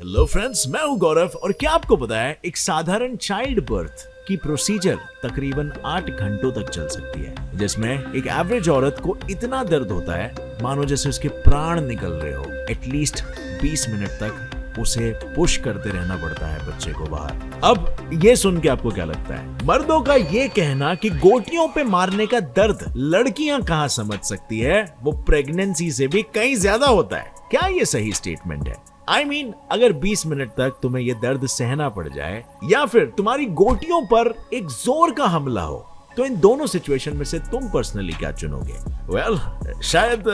Hello friends, मैं हूं गौरव और क्या आपको पता है एक साधारण चाइल्ड बर्थ की प्रोसीजर तकरीबन 8 घंटों तक चल सकती है, जिसमें एक एवरेज औरत को इतना दर्द होता है मानो जैसे उसके प्राण निकल रहे हो। एटलीस्ट 20 मिनट तक उसे पुश करते रहना पड़ता है बच्चे को बाहर। अब ये सुन के आपको क्या लगता है? मर्दों का ये कहना कि गोटियों पे मारने का दर्द लड़कियां कहां समझ सकती है, वो प्रेगनेंसी से भी कहीं ज्यादा होता है। क्या ये सही स्टेटमेंट है? I mean, अगर 20 मिनट तक तुम्हें ये दर्द सहना पड़ जाए या फिर तुम्हारी गोटियों पर एक जोर का हमला हो, तो इन दोनों सिचुएशन में से तुम पर्सनली क्या चुनोगे? वेल, शायद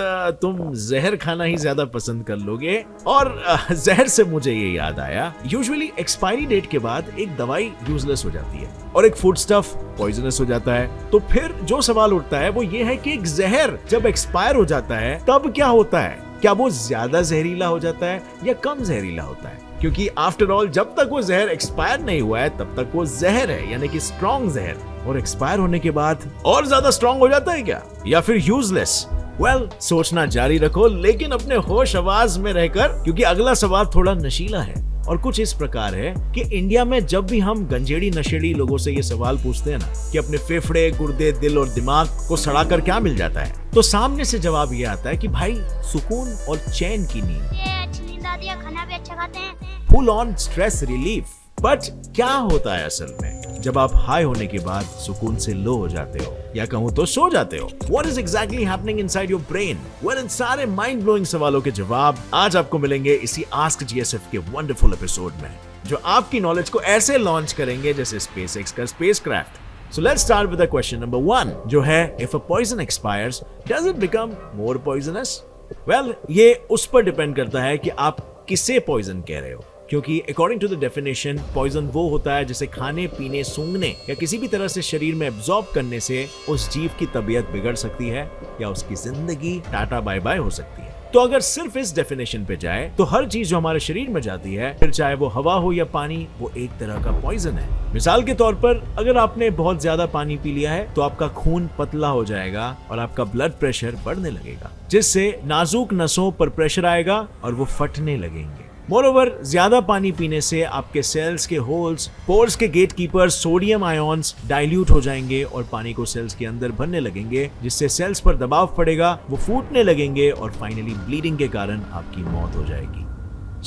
तुम जहर खाना ही ज्यादा पसंद कर लोगे। और जहर से मुझे ये याद आया, यूजुअली एक्सपायरी डेट के बाद एक दवाई यूजलेस हो जाती है और एक फूड स्टफ पॉइजनस हो जाता है। तो फिर जो सवाल उठता है वो ये है कि एक जहर जब एक्सपायर हो जाता है तब क्या होता है? क्या वो ज्यादा जहरीला हो जाता है या कम जहरीला होता है? क्योंकि आफ्टर ऑल जब तक वो जहर एक्सपायर नहीं हुआ है तब तक वो जहर है, यानी कि स्ट्रॉन्ग जहर। और एक्सपायर होने के बाद और ज्यादा स्ट्रॉन्ग हो जाता है क्या, या फिर यूजलेस? वेल, सोचना जारी रखो लेकिन अपने होश आवाज में रहकर, क्योंकि अगला सवाल थोड़ा नशीला है और कुछ इस प्रकार है कि इंडिया में जब भी हम गंजेड़ी नशेड़ी लोगों से ये सवाल पूछते हैं ना कि अपने फेफड़े, गुर्दे, दिल और दिमाग को सड़ाकर क्या मिल जाता है, तो सामने से जवाब ये आता है कि भाई सुकून और चैन की नींद, अच्छी नींद आती है, खाना भी अच्छा खाते हैं, full on stress relief. But क्या होता है असल में जब आप हाई होने के बाद सुकून से लो हो जाते हो, या कहूं तो सो जाते हो? What is exactly happening inside your brain? Well, इन सारे माइंड ब्लोइंग सवालों के जवाब आज आपको मिलेंगे इसी आस्क जीएसएफ के वंडरफुल एपिसोड में, जो आपकी नॉलेज को ऐसे लॉन्च करेंगे जैसे स्पेसएक्स का spacecraft. So let's start with the question number 1, जो है if a poison expires, does it become more poisonous? Well, ये उस पर डिपेंड करता है कि आप किसे पॉइजन कह रहे हो, क्योंकि according to the definition poison वो होता है जिसे खाने, पीने, सूंघने या किसी भी तरह से शरीर में एब्जॉर्ब करने से उस जीव की तबीयत बिगड़ सकती है या उसकी जिंदगी टाटा बाय बाय हो सकती है। तो अगर सिर्फ इस डेफिनेशन पे जाए तो हर चीज जो हमारे शरीर में जाती है, फिर चाहे वो हवा हो या पानी, वो एक तरह का पॉइजन है। मिसाल के तौर पर अगर आपने बहुत ज्यादा पानी पी लिया है तो आपका खून पतला हो जाएगा और आपका ब्लड प्रेशर बढ़ने लगेगा, जिससे नाजुक नसों पर प्रेशर आएगा और वो फटने लगेंगे। मोरोवर, ज्यादा पानी पीने से आपके सेल्स के होल्स, पोर्स के गेटकीपर सोडियम आयॉन्स डाइल्यूट हो जाएंगे और पानी को सेल्स के अंदर भरने लगेंगे, जिससे सेल्स पर दबाव पड़ेगा, वो फूटने लगेंगे और फाइनली ब्लीडिंग के कारण आपकी मौत हो जाएगी।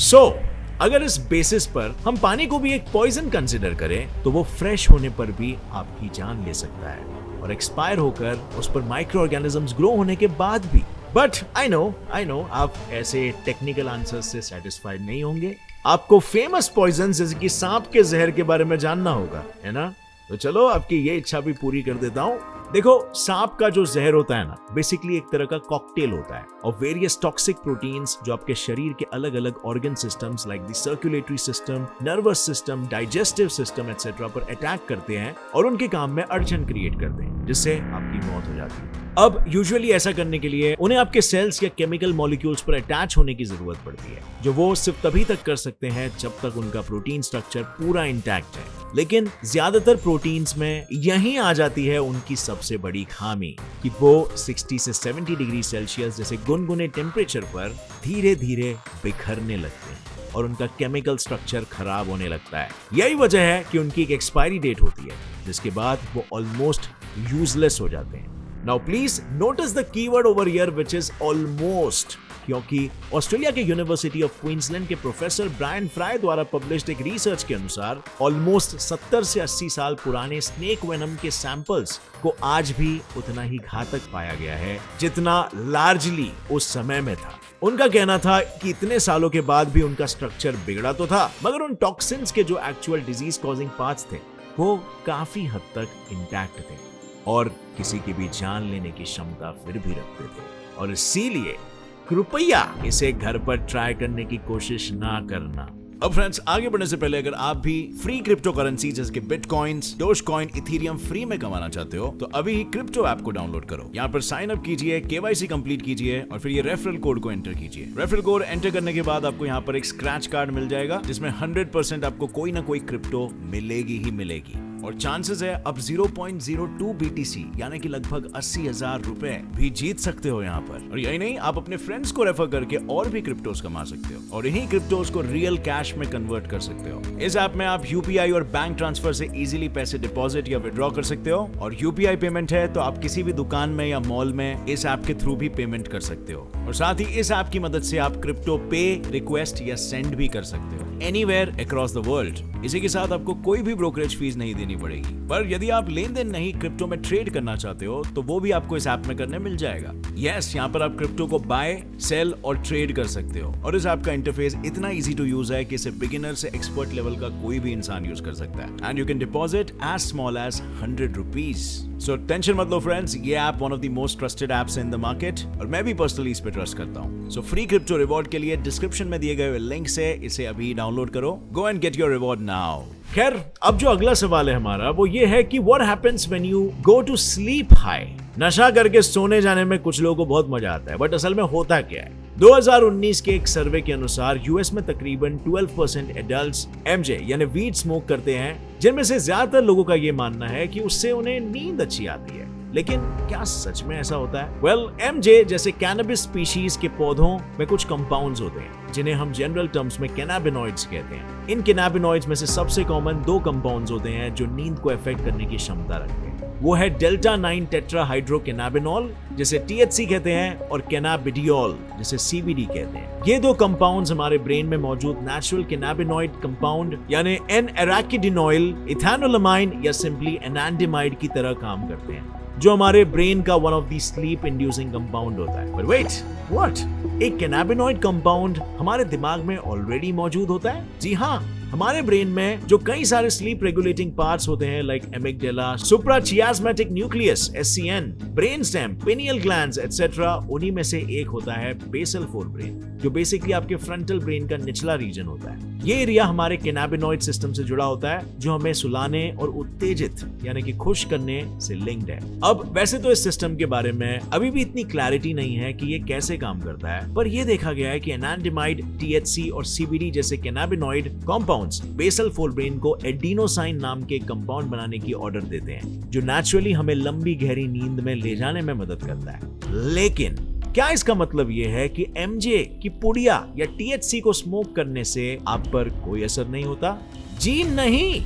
सो अगर इस बेसिस पर हम पानी को भी एक पॉइजन कंसिडर करें तो वो फ्रेश होने पर भी आपकी जान ले सकता है और एक्सपायर होकर उस पर माइक्रो ऑर्गेनिजम्स ग्रो होने के बाद भी। बट आई नो आप ऐसे टेक्निकल आंसर्स से सेटिस्फाइड नहीं होंगे। आपको फेमस पॉइजन जैसे कि सांप के जहर के बारे में जानना होगा, है ना? तो चलो आपकी ये इच्छा भी पूरी कर देता हूँ। देखो, सांप का जो जहर होता है ना, बेसिकली एक तरह का कॉकटेल होता है और वेरियस टॉक्सिक प्रोटीन्स जो आपके शरीर के अलग अलग organ systems like the circulatory system, nervous system, digestive system etcetera पर अटैक करते हैं और उनके काम में अड़चन क्रिएट करते हैं, जिससे आपकी मौत हो जाती है। अब यूजुअली ऐसा करने के लिए उन्हें आपके सेल्स या केमिकल मॉलिक्यूल्स पर अटैच होने की जरूरत पड़ती है, जो वो सिर्फ तभी तक कर सकते हैं जब तक उनका प्रोटीन स्ट्रक्चर पूरा इंटैक्ट है। लेकिन ज्यादातर प्रोटीन्स में यहीं आ जाती है उनकी सबसे बड़ी खामी कि वो 60 से 70 डिग्री सेल्सियस जैसे गुनगुने टेम्परेचर पर धीरे धीरे बिखरने लगते हैं और उनका केमिकल स्ट्रक्चर खराब होने लगता है। यही वजह है कि उनकी एक एक्सपायरी डेट होती है, जिसके बाद वो ऑलमोस्ट यूजलेस हो जाते हैं। Now please notice the keyword over here which is almost, क्योंकि ऑस्ट्रेलिया के यूनिवर्सिटी ऑफ क्वींसलैंड के प्रोफेसर ब्रायन फ्राई द्वारा पब्लिश्ड एक रिसर्च के अनुसार ऑलमोस्ट 70 से 80 साल पुराने स्नेक वेनम के सैंपल्स को आज भी उतना ही घातक पाया गया है जितना लार्जली उस समय में था। उनका कहना था कि इतने सालों के बाद भी उनका स्ट्रक्चर बिगड़ा तो था, मगर उन टॉक्सिन्स के जो एक्चुअल डिजीज कॉजिंग पार्ट्स थे वो काफी हद तक इंटैक्ट थे और किसी की भी जान लेने की क्षमता फिर भी रखते थे। और इसीलिए कृपया इसे घर पर ट्राई करने की कोशिश ना करना। अब फ्रेंड्स, आगे बढ़ने से पहले अगर आप भी फ्री क्रिप्टो करेंसी जैसे कि बिटकॉइंस, डोजकॉइन, इथेरियम फ्री में कमाना चाहते हो तो अभी ही क्रिप्टो ऐप को डाउनलोड करो। यहाँ पर साइन अप कीजिए, केवाईसी कंप्लीट कीजिए और फिर ये रेफरल कोड को एंटर कीजिए। रेफरल कोड एंटर करने के बाद आपको यहाँ पर एक स्क्रैच कार्ड मिल जाएगा जिसमें 100% आपको कोई ना कोई क्रिप्टो मिलेगी ही मिलेगी। और चांसेस है अब 0.02 BTC यानी कि लगभग 80,000 रुपए भी जीत सकते हो यहाँ पर। और यही नहीं, आप अपने फ्रेंड्स को रेफर करके और भी क्रिप्टोस कमा सकते हो और इन्हीं क्रिप्टोस को रियल कैश में कन्वर्ट कर सकते हो। इस ऐप में आप UPI और बैंक ट्रांसफर से इजीली पैसे डिपॉजिट या विड्रॉ कर सकते हो और UPI पेमेंट है तो आप किसी भी दुकान में या मॉल में इस ऐप के थ्रू भी पेमेंट कर सकते हो। और साथ ही इस ऐप की मदद से आप क्रिप्टो पे, रिक्वेस्ट या सेंड भी कर सकते हो एनीवेयर अक्रॉस द वर्ल्ड। इसी के साथ आपको कोई भी ब्रोकरेज फीस नहीं देनी पड़ेगी। पर यदि आप लेन देन नहीं क्रिप्टो में ट्रेड करना चाहते हो तो वो भी आपको इस ऐप में करने मिल जाएगा। यस, यहाँ पर आप क्रिप्टो को बाय, सेल और ट्रेड कर सकते हो और इस ऐप का इंटरफेस इतना इजी टू यूज है कि इसे बिगिनर से एक्सपर्ट लेवल का कोई भी इंसान यूज कर सकता है। And you can deposit as small as 100 rupees. So tension मत लो फ्रेंड्स, ये app one of the most trusted apps in the market और मैं भी पर्सनली इस पे ट्रस्ट करता हूँ। सो फ्री क्रिप्टो रिवॉर्ड के लिए डिस्क्रिप्शन में दिए गए लिंक से इसे अभी डाउनलोड करो। Go and get your reward now. खैर, अब जो अगला सवाल है हमारा वो ये है कि what happens when you go to sleep high. नशा करके सोने जाने में कुछ लोगों को बहुत मजा आता है, बट असल में होता क्या है? 2019 के एक सर्वे के अनुसार यूएस में तकरीबन 12% एडल्ट्स एमजे यानी वीड स्मोक करते हैं, जिनमें से ज्यादातर लोगों का ये मानना है कि उससे उन्हें नींद अच्छी आती है। लेकिन क्या सच में ऐसा होता है? वेल, एमजे जैसे कैनबिस स्पीशीज के पौधों में कुछ कंपाउंड्स होते हैं जिन्हें हम जनरल टर्म्स में कैनाबिनॉइड्स कहते हैं। इन कैनाबिनॉइड्स में से सबसे कॉमन 2 कंपाउंड्स होते हैं जो नींद को अफेक्ट करने की क्षमता रखते हैं। वो है डेल्टा 9 टेट्राहाइड्रोकैनाबिनॉल जिसे THC कहते हैं और कैनाबिडियोल जिसे CBD कहते हैं। ये 2 कंपाउंड्स हमारे ब्रेन में मौजूद नेचुरल कैनाबिनॉइड कंपाउंड यानी N-एराकिडिनोइल, इथैनोलामाइन या सिंपली एनांडिमाइड की तरह काम करते हैं, जो हमारे ब्रेन का one of the sleep inducing compound होता है। But wait, what? एक कैनाबिनॉइड कंपाउंड हमारे दिमाग में ऑलरेडी मौजूद होता है? जी हाँ, हमारे ब्रेन में जो कई सारे स्लीप रेगुलेटिंग पार्ट्स होते हैं like amygdala, suprachiasmatic nucleus SCN, brainstem, pineal glands etcetera, उन्हीं में से एक होता है बेसल फोरब्रेन, जो बेसिकली आपके फ्रंटल ब्रेन का निचला रीजन होता है। ये एरिया हमारे कैनाबिनॉइड सिस्टम से जुड़ा होता है जो हमें सुलाने और उत्तेजित यानी कि खुश करने से लिंक्ड है। अब वैसे तो इस सिस्टम के बारे में अभी भी इतनी क्लैरिटी नहीं है कि ये कैसे काम करता है, पर यह देखा गया है कि एनांडिमाइड, THC और CBD जैसे कैनाबिनॉइड कंपाउंड्स बेसल फोरब्रेन को एडिनोसाइन नाम के कंपाउंड बनाने की ऑर्डर देते हैं, जो नेचुरली हमें लंबी गहरी नींद में ले जाने में मदद करता है। लेकिन क्या इसका मतलब यह है कि MJ की पुड़िया या THC को स्मोक करने से आप पर कोई असर नहीं होता? जी नहीं।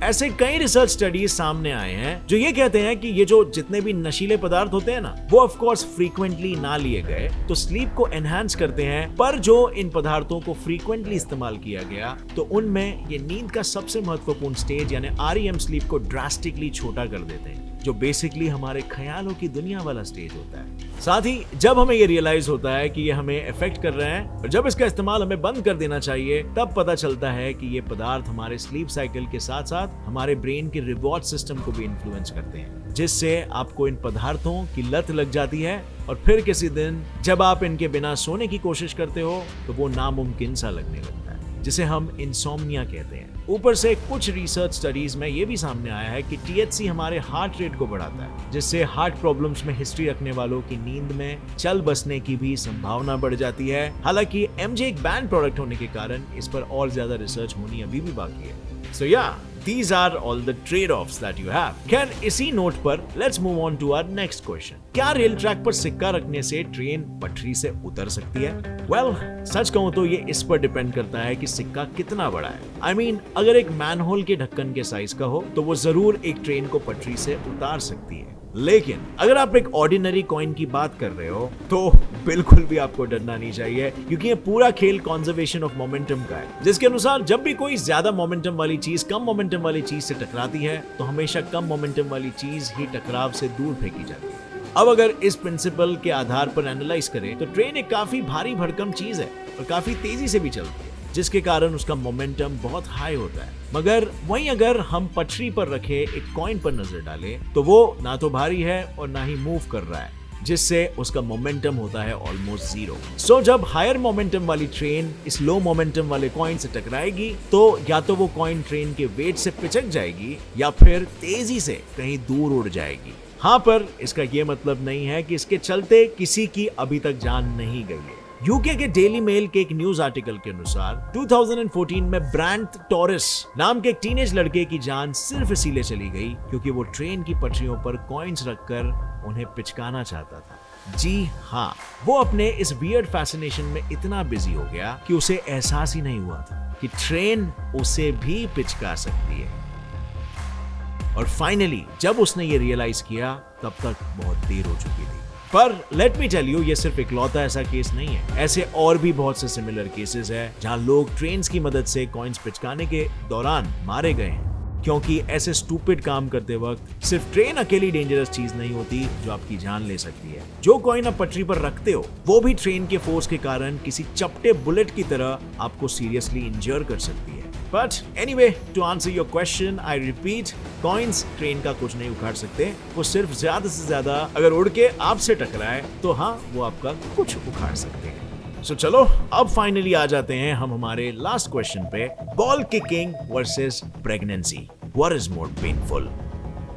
ऐसे कई रिसर्च स्टडीज सामने आए हैं जो ये कहते हैं कि ये जो जितने भी नशीले पदार्थ होते हैं ना, वो ऑफ कोर्स फ्रीक्वेंटली ना लिए गए तो स्लीप को एनहांस करते हैं, पर जो इन पदार्थों को फ्रीक्वेंटली इस्तेमाल किया गया तो उनमें ये नींद का सबसे महत्वपूर्ण स्टेज यानी REM स्लीप को ड्रास्टिकली छोटा कर देते हैं, जो बेसिकली हमारे ख्यालों की दुनिया वाला स्टेज होता है। साथ ही जब हमें ये रियलाइज होता है कि ये हमें इफेक्ट कर रहे हैं और जब इसका इस्तेमाल हमें बंद कर देना चाहिए, तब पता चलता है कि ये पदार्थ हमारे स्लीप साइकिल के साथ साथ हमारे ब्रेन के रिवॉर्ड सिस्टम को भी इन्फ्लुएंस करते हैं, जिससे आपको इन पदार्थों की लत लग जाती है और फिर किसी दिन जब आप इनके बिना सोने की कोशिश करते हो तो वो नामुमकिन सा लगने लगता है, जिसे हम इंसोम्निया कहते हैं। ऊपर से कुछ रिसर्च स्टडीज में ये भी सामने आया है कि THC हमारे हार्ट रेट को बढ़ाता है, जिससे हार्ट प्रॉब्लम्स में हिस्ट्री रखने वालों की नींद में चल बसने की भी संभावना बढ़ जाती है। हालांकि MJ एक बैन प्रोडक्ट होने के कारण इस पर और ज्यादा रिसर्च होनी अभी भी बाकी है। So yeah, these are all the trade-offs that you have. खैर, इसी नोट पर let's move on to our next question. क्या रेल ट्रैक पर सिक्का रखने से ट्रेन पटरी से उतर सकती है? Well, सच कहूं तो ये इस पर डिपेंड करता है कि सिक्का कितना बड़ा है। I mean, अगर एक मैनहोल के ढक्कन के साइज का हो तो वो जरूर एक ट्रेन को पटरी से उतार सकती है। लेकिन अगर आप एक ऑर्डिनरी कॉइन की बात कर रहे हो तो बिल्कुल भी आपको डरना नहीं चाहिए, क्योंकि ये पूरा खेल कंजर्वेशन ऑफ मोमेंटम का है, जिसके अनुसार जब भी कोई ज्यादा मोमेंटम वाली चीज कम मोमेंटम वाली चीज से टकराती है तो हमेशा कम मोमेंटम वाली चीज ही टकराव से दूर फेंकी जाती है। अब अगर इस प्रिंसिपल के आधार पर एनालाइज करें तो ट्रेन एक काफी भारी भरकम चीज है और काफी तेजी से भी चलती है, जिसके कारण उसका मोमेंटम बहुत हाई होता है। मगर वहीं अगर हम पटरी पर रखे एक कॉइन पर नजर डालें तो वो ना तो भारी है और ना ही मूव कर रहा है, जिससे उसका मोमेंटम होता है ऑलमोस्ट जीरो। सो जब हायर मोमेंटम वाली ट्रेन इस लो मोमेंटम वाले कॉइन से टकराएगी तो या तो वो कॉइन ट्रेन के वेट से पिचक जाएगी या फिर तेजी से कहीं दूर उड़ जाएगी। हाँ, पर इसका ये मतलब नहीं है कि इसके चलते किसी की अभी तक जान नहीं गई है। यूके के डेली मेल के एक न्यूज आर्टिकल के अनुसार 2014 में ब्रांट टॉरिस नाम के एक टीनेज लड़के की जान सिर्फ इसीलिए चली गई क्योंकि वो ट्रेन की पटरियों पर कॉइन्स रखकर उन्हें पिचकाना चाहता था। जी हाँ, वो अपने इस वियर्ड फैसिनेशन में इतना बिजी हो गया कि उसे एहसास ही नहीं हुआ था कि ट्रेन उसे भी पिचका सकती है। और फाइनली जब उसने ये रियलाइज किया तब तक बहुत देर हो चुकी थी। पर लेट मी टेल यू, ये सिर्फ इकलौता ऐसा केस नहीं है। ऐसे और भी बहुत से सिमिलर केसेस है जहां लोग ट्रेन्स की मदद से कॉइन्स पिचकाने के दौरान मारे गए हैं, क्योंकि ऐसे स्टूपिड काम करते वक्त सिर्फ ट्रेन अकेली डेंजरस चीज नहीं होती जो आपकी जान ले सकती है। जो कॉइन आप पटरी पर रखते हो वो भी ट्रेन के फोर्स के कारण किसी चपटे बुलेट की तरह आपको सीरियसली इंजर कर सकती है। But anyway, to answer your question, I repeat, coins train का कुछ नहीं उखाड़ सकते। वो सिर्फ ज्यादा से ज्यादा अगर उड़ के आपसे टकराए तो हाँ, वो आपका कुछ उखाड़ सकते हैं। सो चलो अब फाइनली आ जाते हैं हम हमारे लास्ट क्वेश्चन पे, ball kicking versus pregnancy, what is more painful.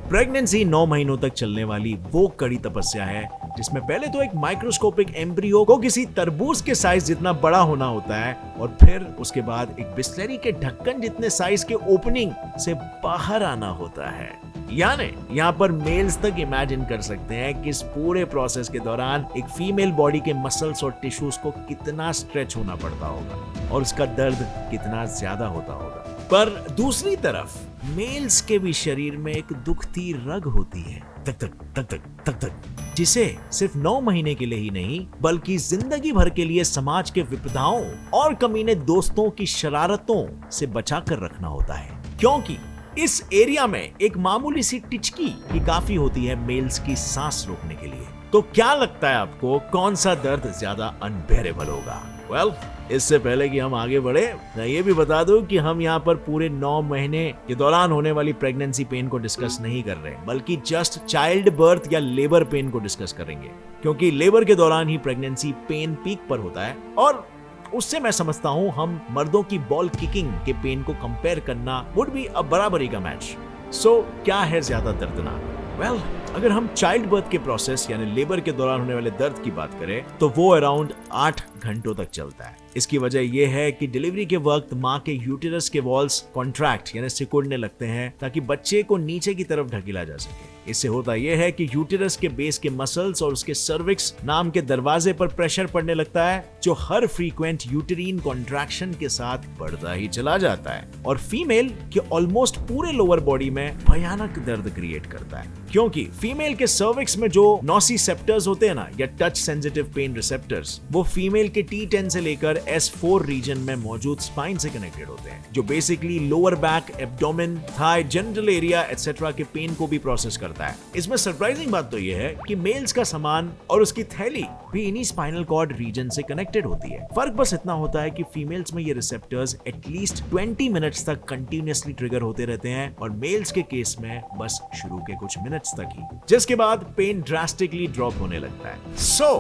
Pregnancy 9 महीनों तक चलने वाली वो कड़ी तपस्या है जिसमें पहले तो एक माइक्रोस्कोपिक एम्ब्रियो को किसी तरबूज के साइज जितना बड़ा होना होता है और फिर उसके बाद एक बिस्लरी के ढक्कन जितने साइज के ओपनिंग से बाहर आना होता है। यानी यहाँ पर मेल्स तक इमेजिन कर सकते हैं कि इस पूरे प्रोसेस के दौरान एक फीमेल बॉडी के मसल्स और टिश्यूज को कितना स्ट्रेच होना पड़ता होगा और उसका दर्द कितना ज्यादा होता होगा। पर दूसरी तरफ मेल्स के भी शरीर में एक दुखती रग होती है, तक तक तक तक तक तक, जिसे सिर्फ 9 महीने के लिए ही नहीं बल्कि जिंदगी भर के लिए समाज के विपदाओं और कमीने दोस्तों की शरारतों से बचाकर रखना होता है, क्योंकि इस एरिया में एक मामूली सी टिचकी ही काफी होती है मेल्स की सांस रोकने के लिए। तो क्या लगता है आपको, कौन सा दर्द ज्यादा अनबेरेबल होगा? वेल, इससे पहले कि हम आगे बढ़े, मैं ये भी बता दूं कि हम यहाँ पर पूरे 9 महीने के दौरान होने वाली प्रेगनेंसी पेन को डिस्कस नहीं कर रहे, बल्कि जस्ट चाइल्ड बर्थ या लेबर पेन को डिस्कस करेंगे, क्योंकि लेबर के दौरान ही प्रेगनेंसी पेन पीक पर होता है और उससे मैं समझता हूं हम मर्दों की बॉल किकिंग के पेन को कंपेयर करना वुड बी अ बराबरी का मैच। सो क्या है ज्यादा दर्दनाक? वेल, अगर हम चाइल्ड बर्थ के प्रोसेस यानी लेबर के दौरान होने वाले दर्द की बात करें तो वो अराउंड 8 घंटों तक चलता है। इसकी वजह यह है कि डिलीवरी के वक्त माँ के यूटेरस के वॉल्स कॉन्ट्रैक्ट यानी सिकुड़ने लगते हैं ताकि बच्चे को नीचे की तरफ ढकेला जा सके। इससे होता यह है कि यूटेरस के बेस के मसल्स और उसके सर्विक्स नाम के दरवाजे पर प्रेशर पड़ने लगता है, जो हर फ्रीक्वेंट यूटेरीन कॉन्ट्रैक्शन के साथ बढ़ता ही चला जाता है और फीमेल के ऑलमोस्ट पूरे लोअर बॉडी में भयानक दर्द क्रिएट करता है, क्योंकि फीमेल के सर्विक्स में जो नोसिसेप्टर्स होते हैं ना, या टच सेंसिटिव पेन रिसेप्टर्स, वो फीमेल के T10 से लेकर S4 रीजन में मौजूद स्पाइन से कनेक्टेड होते हैं, जो basically lower back, abdomen, thigh, genital area etcetera के पेन को भी प्रोसेस करता है। इसमें सरप्राइजिंग बात तो यह है कि मेल्स का सामान और उसकी थैली भी इन्हीं स्पाइनल कॉर्ड रीजन से कनेक्टेड होती है। फर्क बस इतना होता है कि फीमेल्स में ये रिसेप्टर्स एटलीस्ट 20 मिनट्स तक कंटिन्यूअसली ट्रिगर होते रहते हैं और मेल्स के केस में बस शुरू के कुछ मिनट्स तक ही, जिसके बाद पेन ड्रास्टिकली ड्रॉप होने लगता है। सो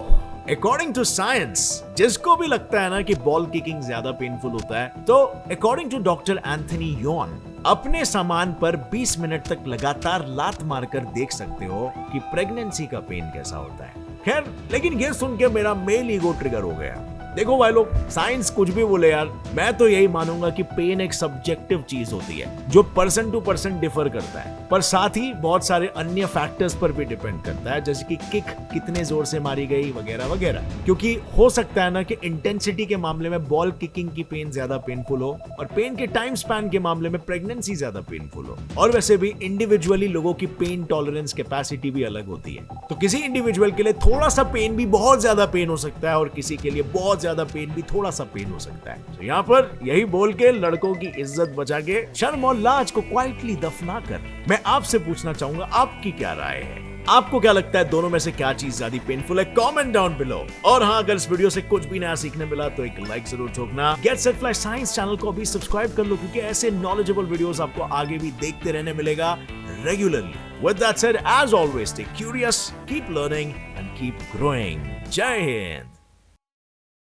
अकॉर्डिंग टू साइंस, जिसको भी लगता है ना कि बॉल किकिंग ज्यादा पेनफुल होता है, तो अकॉर्डिंग टू डॉक्टर एंथनी योन, अपने सामान पर 20 मिनट तक लगातार लात मारकर देख सकते हो कि प्रेगनेंसी का पेन कैसा होता है। खैर, लेकिन ये सुन के मेरा मेल ईगो ट्रिगर हो गया। देखो भाई लोग, साइंस कुछ भी बोले यार, मैं तो यही मानूंगा कि पेन एक सब्जेक्टिव चीज होती है जो पर्सन टू पर्सन डिफर करता है, पर साथ ही बहुत सारे अन्य फैक्टर्स पर भी डिपेंड करता है, जैसे कि किक कितने जोर से मारी गई वगैरह वगैरह। क्योंकि हो सकता है ना कि इंटेंसिटी के मामले में बॉल किकिंग की पेन ज्यादा पेनफुल हो और पेन के टाइम स्पैन के मामले में प्रेगनेंसी ज्यादा पेनफुल हो। और वैसे भी इंडिविजुअली लोगों की पेन टॉलरेंस कैपेसिटी भी अलग होती है, तो किसी इंडिविजुअल के लिए थोड़ा सा पेन भी बहुत ज्यादा पेन हो सकता है और किसी के लिए बहुत ज्यादा पेन भी थोड़ा सा पेन हो सकता है। तो यहाँ पर यही बोल के लड़कों की इज्जत बचा के शर्म और लाज को क्वाइटली दफना कर मैं आपसे पूछना चाहूंगा, आपकी क्या राय है? आपको क्या लगता है दोनों में से क्या चीज ज्यादा पेनफुल है? Comment down below. और हाँ, अगर इस वीडियो से कुछ भी नया सीखने मिला तो एक लाइक जरूर ठोकना। Get set fly science channel को भी सब्सक्राइब कर लो, क्योंकि ऐसे नॉलेजेबल वीडियोस आपको आगे भी देखते रहने मिलेगा regularly. With that said, as always, stay curious, keep learning and keep growing. Jai Hind!